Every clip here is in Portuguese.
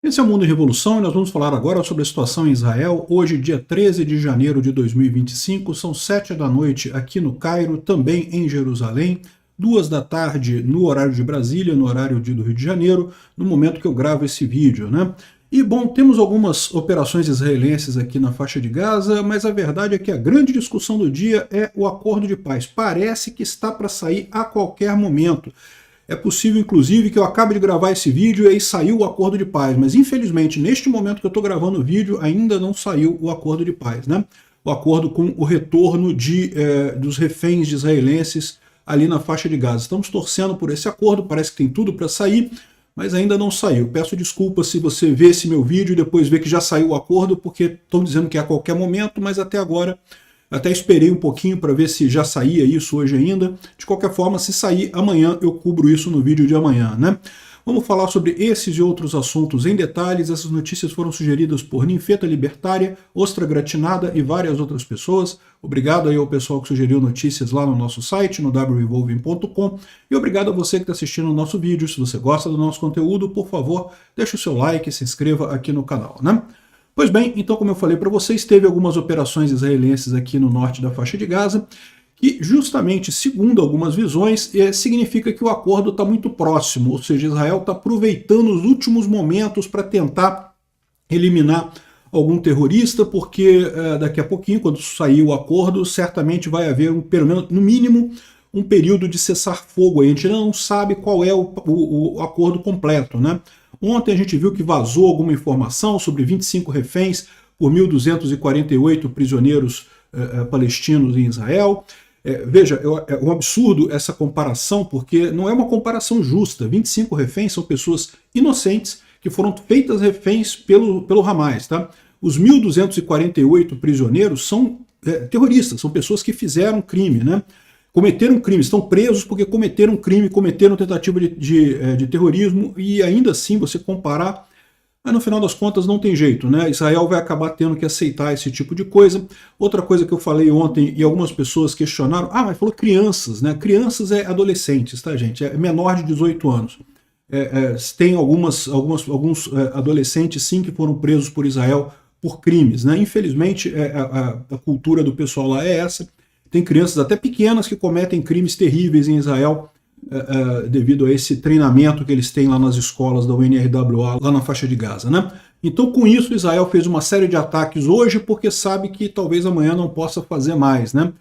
Esse é o Mundo em Revolução e nós vamos falar agora sobre a situação em Israel. Hoje, dia 13 de janeiro de 2025, são 7 da noite aqui no Cairo, também em Jerusalém, 2 da tarde no horário de Brasília, no horário do Rio de Janeiro, no momento que eu gravo esse vídeo, né? E, bom, temos algumas operações israelenses aqui na faixa de Gaza, mas a verdade é que a grande discussão do dia é o acordo de paz. Parece que está para sair a qualquer momento. É possível, inclusive, que eu acabe de gravar esse vídeo e aí saiu o acordo de paz, mas infelizmente, neste momento que eu estou gravando o vídeo, ainda não saiu o acordo de paz, né? O acordo com o retorno dos reféns israelenses ali na faixa de Gaza. Estamos torcendo por esse acordo, parece que tem tudo para sair, mas ainda não saiu. Peço desculpas se você vê esse meu vídeo e depois vê que já saiu o acordo, porque estão dizendo que é a qualquer momento, mas até agora até esperei um pouquinho para ver se já saía isso hoje ainda. De qualquer forma, se sair amanhã, eu cubro isso no vídeo de amanhã, né? Vamos falar sobre esses e outros assuntos em detalhes. Essas notícias foram sugeridas por Ninfeta Libertária, Ostra Gratinada e várias outras pessoas. Obrigado aí ao pessoal que sugeriu notícias lá no nosso site, no wrevolving.com. E obrigado a você que está assistindo o nosso vídeo. Se você gosta do nosso conteúdo, por favor, deixe o seu like e se inscreva aqui no canal, né? Pois bem, então como eu falei para vocês, teve algumas operações israelenses aqui no norte da faixa de Gaza, que justamente, segundo algumas visões, significa que o acordo está muito próximo, ou seja, Israel está aproveitando os últimos momentos para tentar eliminar algum terrorista, porque daqui a pouquinho, quando sair o acordo, certamente vai haver, pelo menos, no mínimo, um período de cessar-fogo. A gente não sabe qual é o acordo completo, né? Ontem a gente viu que vazou alguma informação sobre 25 reféns por 1.248 prisioneiros palestinos em Israel. Veja, é um absurdo essa comparação, porque não é uma comparação justa. 25 reféns são pessoas inocentes que foram feitas reféns pelo Hamas, tá? Os 1.248 prisioneiros são terroristas, são pessoas que fizeram crime, né? Cometeram crime, estão presos porque cometeram crime, cometeram tentativa de terrorismo, e ainda assim você comparar, mas no final das contas não tem jeito, né? Israel vai acabar tendo que aceitar esse tipo de coisa. Outra coisa que eu falei ontem e algumas pessoas questionaram, mas falou crianças, né? Crianças é adolescentes, tá, gente? É menor de 18 anos. Tem alguns adolescentes, sim, que foram presos por Israel por crimes, né? Infelizmente, a cultura do pessoal lá é essa. Tem crianças até pequenas que cometem crimes terríveis em Israel devido a esse treinamento que eles têm lá nas escolas da UNRWA, lá na faixa de Gaza, né? Então, com isso, Israel fez uma série de ataques hoje porque sabe que talvez amanhã não possa fazer mais, né?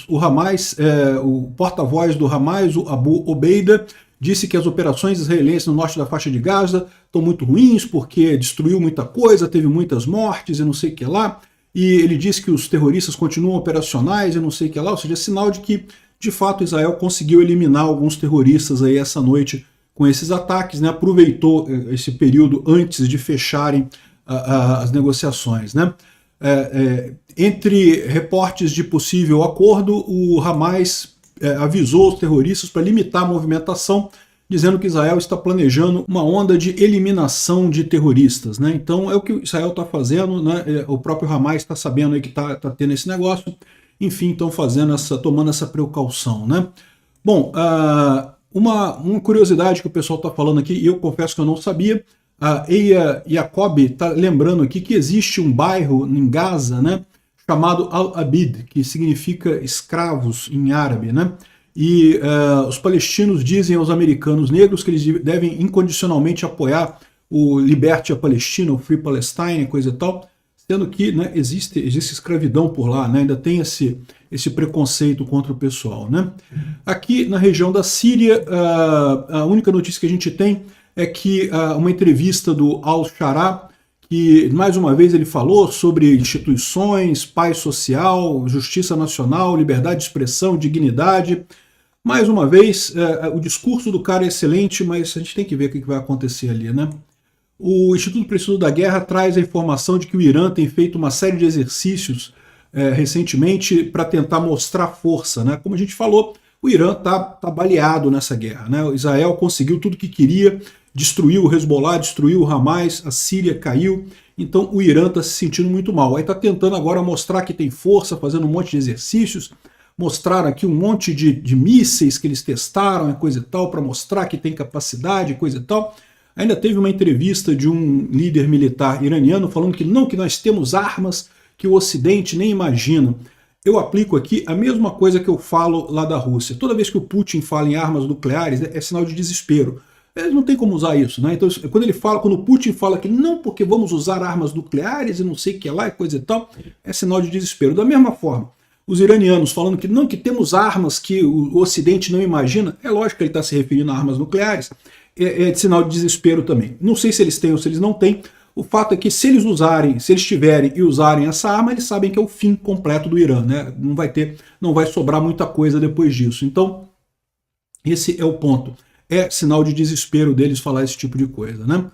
O Hamas, o porta-voz do Hamas, o Abu Obeida, disse que as operações israelenses no norte da faixa de Gaza estão muito ruins porque destruiu muita coisa, teve muitas mortes e não sei o que lá. E ele disse que os terroristas continuam operacionais e não sei o que lá, ou seja, é sinal de que, de fato, Israel conseguiu eliminar alguns terroristas aí essa noite com esses ataques, né? Aproveitou esse período antes de fecharem as negociações, né? Entre reportes de possível acordo, o Hamas avisou os terroristas para limitar a movimentação, dizendo que Israel está planejando uma onda de eliminação de terroristas, né? Então é o que Israel está fazendo, né? O próprio Hamas está sabendo aí que está tendo esse negócio, enfim, estão tomando essa precaução, né? Bom, uma curiosidade que o pessoal está falando aqui, e eu confesso que eu não sabia, a Eia Jacob está lembrando aqui que existe um bairro em Gaza, né, chamado Al-Abid, que significa escravos em árabe, né? E os palestinos dizem aos americanos negros que eles devem incondicionalmente apoiar o Liberte a Palestina, o Free Palestine, coisa e tal, sendo que, né, existe escravidão por lá, né? Ainda tem esse preconceito contra o pessoal, né? Aqui na região da Síria, a única notícia que a gente tem é que uma entrevista do Al-Shara, que mais uma vez ele falou sobre instituições, paz social, justiça nacional, liberdade de expressão, dignidade. Mais uma vez, o discurso do cara é excelente, mas a gente tem que ver o que vai acontecer ali, né? O Instituto para o Estudo da Guerra traz a informação de que o Irã tem feito uma série de exercícios recentemente para tentar mostrar força, né? Como a gente falou, o Irã está baleado nessa guerra, né? O Israel conseguiu tudo que queria, destruiu o Hezbollah, destruiu o Hamas, a Síria caiu, então o Irã está se sentindo muito mal. Aí está tentando agora mostrar que tem força, fazendo um monte de exercícios, mostraram aqui um monte de mísseis que eles testaram, coisa e tal, para mostrar que tem capacidade, coisa e tal. Ainda teve uma entrevista de um líder militar iraniano falando que não, que nós temos armas que o Ocidente nem imagina. Eu aplico aqui a mesma coisa que eu falo lá da Rússia. Toda vez que o Putin fala em armas nucleares, é sinal de desespero. Ele não tem como usar isso, né? Então, quando o Putin fala que não, porque vamos usar armas nucleares e não sei o que lá e coisa e tal, é sinal de desespero. Da mesma forma, os iranianos falando que não, que temos armas que o Ocidente não imagina, é lógico que ele está se referindo a armas nucleares, é de sinal de desespero também. Não sei se eles têm ou se eles não têm. O fato é que se eles tiverem e usarem essa arma, eles sabem que é o fim completo do Irã, né? Não vai sobrar muita coisa depois disso. Então, esse é o ponto. É sinal de desespero deles falar esse tipo de coisa, né?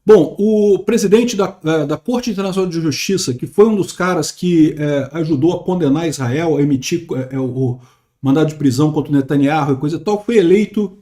Bom, o presidente da Corte Internacional de Justiça, que foi um dos caras que ajudou a condenar Israel, a emitir o mandado de prisão contra o Netanyahu e coisa e tal, foi eleito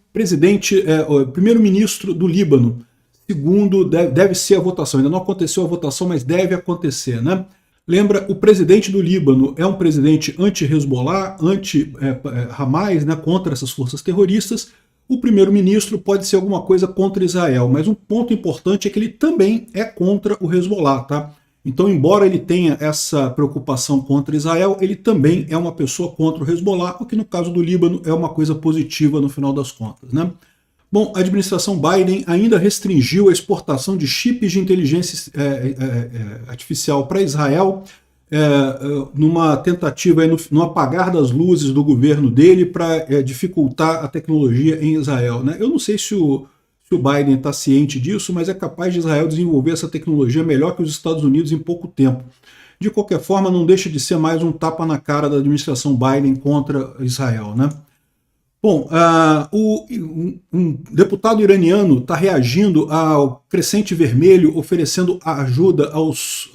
primeiro-ministro do Líbano. Segundo, deve ser a votação. Ainda não aconteceu a votação, mas deve acontecer, né? Lembra, o presidente do Líbano é um presidente anti-Hezbollah, anti-Hamas, né, contra essas forças terroristas. O primeiro-ministro pode ser alguma coisa contra Israel, mas um ponto importante é que ele também é contra o Hezbollah, tá? Então, embora ele tenha essa preocupação contra Israel, ele também é uma pessoa contra o Hezbollah, o que no caso do Líbano é uma coisa positiva no final das contas, né? Bom, a administração Biden ainda restringiu a exportação de chips de inteligência artificial para Israel, numa tentativa, no apagar das luzes do governo dele para dificultar a tecnologia em Israel, né? Eu não sei se o Biden está ciente disso, mas é capaz de Israel desenvolver essa tecnologia melhor que os Estados Unidos em pouco tempo. De qualquer forma, não deixa de ser mais um tapa na cara da administração Biden contra Israel, né? Bom, um deputado iraniano está reagindo ao Crescente Vermelho oferecendo ajuda aos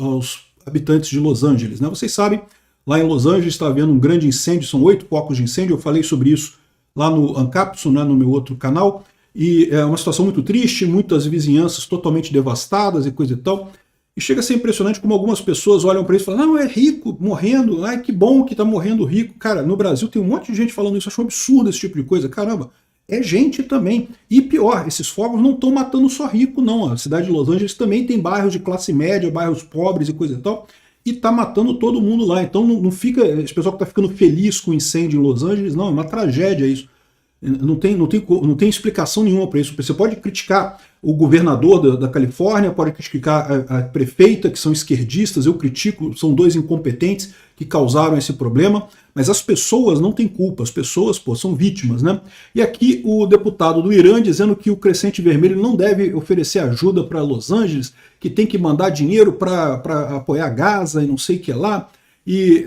habitantes de Los Angeles, né? Vocês sabem, lá em Los Angeles está havendo um grande incêndio, são 8 focos de incêndio, eu falei sobre isso lá no Ancapso, né, no meu outro canal, e é uma situação muito triste, muitas vizinhanças totalmente devastadas e coisa e tal, e chega a ser impressionante como algumas pessoas olham para isso e falam, não, é rico morrendo, ai que bom que está morrendo rico. Cara, no Brasil tem um monte de gente falando isso, eu acho um absurdo esse tipo de coisa, caramba, é gente também. E pior, esses fogos não estão matando só rico, não. A cidade de Los Angeles também tem bairros de classe média, bairros pobres e coisa e tal, e tá matando todo mundo lá. Então não fica, esse pessoal que tá ficando feliz com o incêndio em Los Angeles, não, é uma tragédia isso. Não tem explicação nenhuma para isso. Você pode criticar o governador da Califórnia, pode criticar a prefeita, que são esquerdistas, eu critico, são dois incompetentes que causaram esse problema, mas as pessoas não têm culpa, as pessoas, são vítimas, né? E aqui o deputado do Irã dizendo que o Crescente Vermelho não deve oferecer ajuda para Los Angeles, que tem que mandar dinheiro para apoiar Gaza e não sei o que lá. E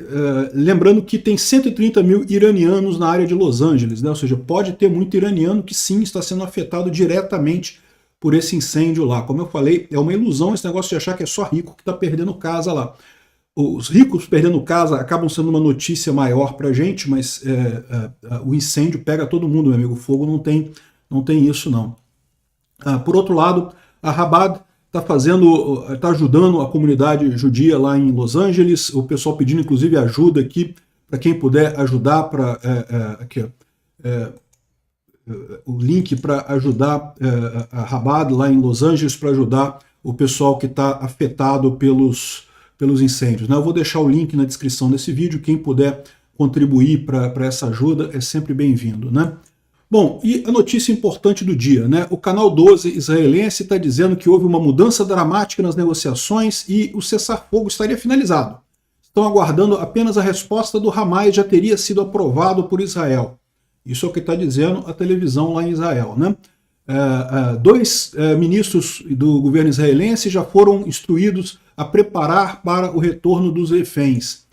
lembrando que tem 130 mil iranianos na área de Los Angeles, né? Ou seja, pode ter muito iraniano que sim está sendo afetado diretamente por esse incêndio lá. Como eu falei, é uma ilusão esse negócio de achar que é só rico que está perdendo casa lá. Os ricos perdendo casa acabam sendo uma notícia maior para a gente, mas o incêndio pega todo mundo, meu amigo. O fogo não tem isso, não. Por outro lado, a Chabad está ajudando a comunidade judia lá em Los Angeles, o pessoal pedindo inclusive ajuda aqui, para quem puder ajudar, o link para ajudar a Chabad lá em Los Angeles, para ajudar o pessoal que está afetado pelos incêndios, né? Eu vou deixar o link na descrição desse vídeo, quem puder contribuir para essa ajuda é sempre bem-vindo, né? Bom, e a notícia importante do dia, né? O canal 12 israelense está dizendo que houve uma mudança dramática nas negociações e o cessar-fogo estaria finalizado. Estão aguardando apenas a resposta do Hamas, já teria sido aprovado por Israel. Isso é o que está dizendo a televisão lá em Israel, né? Dois ministros do governo israelense já foram instruídos a preparar para o retorno dos reféns.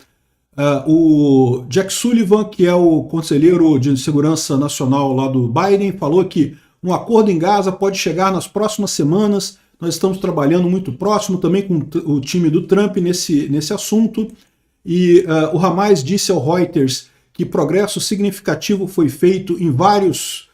O Jack Sullivan, que é o conselheiro de segurança nacional lá do Biden, falou que um acordo em Gaza pode chegar nas próximas semanas. Nós estamos trabalhando muito próximo também com o time do Trump nesse assunto. E o Hamas disse ao Reuters que progresso significativo foi feito em várias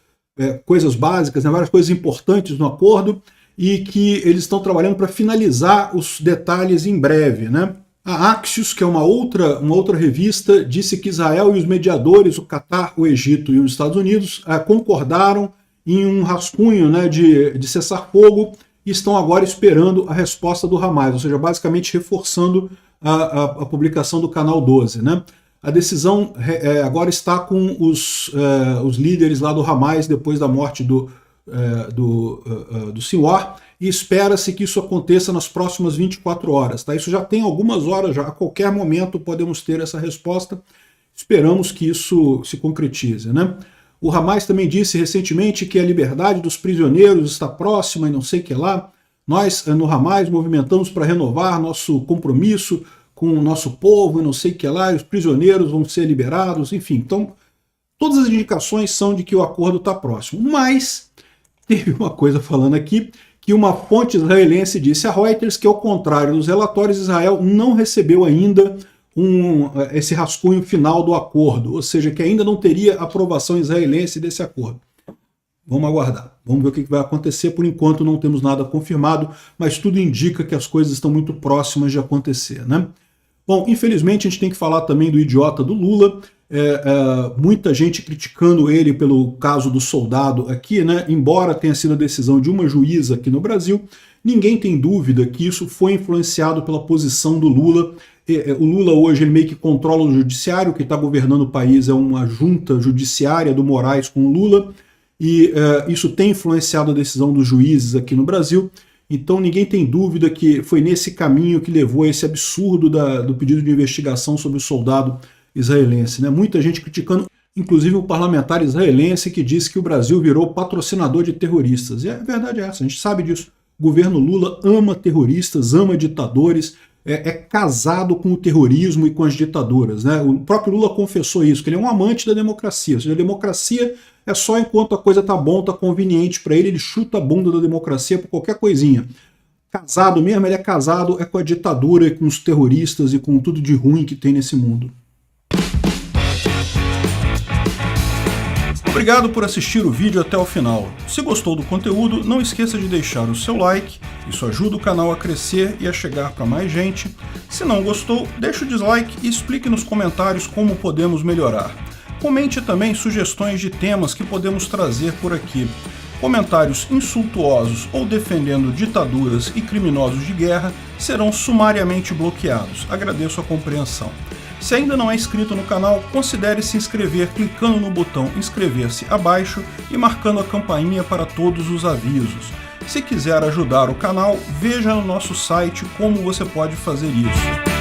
coisas básicas, né, várias coisas importantes no acordo, e que eles estão trabalhando para finalizar os detalhes em breve, né? A Axios, que é uma outra revista, disse que Israel e os mediadores, o Catar, o Egito e os Estados Unidos, concordaram em um rascunho, né, de cessar-fogo e estão agora esperando a resposta do Hamas, ou seja, basicamente reforçando a publicação do Canal 12. Né? A decisão agora está com os líderes lá do Hamas depois da morte do Sinwar, e espera-se que isso aconteça nas próximas 24 horas. Tá? Isso já tem algumas horas, já a qualquer momento podemos ter essa resposta. Esperamos que isso se concretize. Né? O Hamas também disse recentemente que a liberdade dos prisioneiros está próxima e não sei o que lá. Nós, no Hamas, movimentamos para renovar nosso compromisso com o nosso povo e não sei o que lá, e os prisioneiros vão ser liberados, enfim. Então, todas as indicações são de que o acordo está próximo. Mas teve uma coisa falando aqui, que uma fonte israelense disse a Reuters que, ao contrário dos relatórios, Israel não recebeu ainda esse rascunho final do acordo, ou seja, que ainda não teria aprovação israelense desse acordo. Vamos aguardar, vamos ver o que vai acontecer. Por enquanto não temos nada confirmado, mas tudo indica que as coisas estão muito próximas de acontecer. Né? Bom, infelizmente a gente tem que falar também do idiota do Lula, muita gente criticando ele pelo caso do soldado aqui, né? Embora tenha sido a decisão de uma juíza aqui no Brasil, ninguém tem dúvida que isso foi influenciado pela posição do Lula. O Lula hoje ele meio que controla o judiciário, o que está governando o país é uma junta judiciária do Moraes com o Lula, e isso tem influenciado a decisão dos juízes aqui no Brasil. Então ninguém tem dúvida que foi nesse caminho que levou a esse absurdo do pedido de investigação sobre o soldado israelense. Né? Muita gente criticando, inclusive um parlamentar israelense que disse que o Brasil virou patrocinador de terroristas. E a verdade é essa, a gente sabe disso. O governo Lula ama terroristas, ama ditadores, é casado com o terrorismo e com as ditaduras. Né? O próprio Lula confessou isso, que ele é um amante da democracia. Ou seja, a democracia é só enquanto a coisa tá bom, tá conveniente para ele, ele chuta a bunda da democracia por qualquer coisinha. Casado mesmo, ele é casado com a ditadura, com os terroristas e com tudo de ruim que tem nesse mundo. Obrigado por assistir o vídeo até o final. Se gostou do conteúdo, não esqueça de deixar o seu like, isso ajuda o canal a crescer e a chegar para mais gente. Se não gostou, deixe o dislike e explique nos comentários como podemos melhorar. Comente também sugestões de temas que podemos trazer por aqui. Comentários insultuosos ou defendendo ditaduras e criminosos de guerra serão sumariamente bloqueados. Agradeço a compreensão. Se ainda não é inscrito no canal, considere se inscrever clicando no botão inscrever-se abaixo e marcando a campainha para todos os avisos. Se quiser ajudar o canal, veja no nosso site como você pode fazer isso.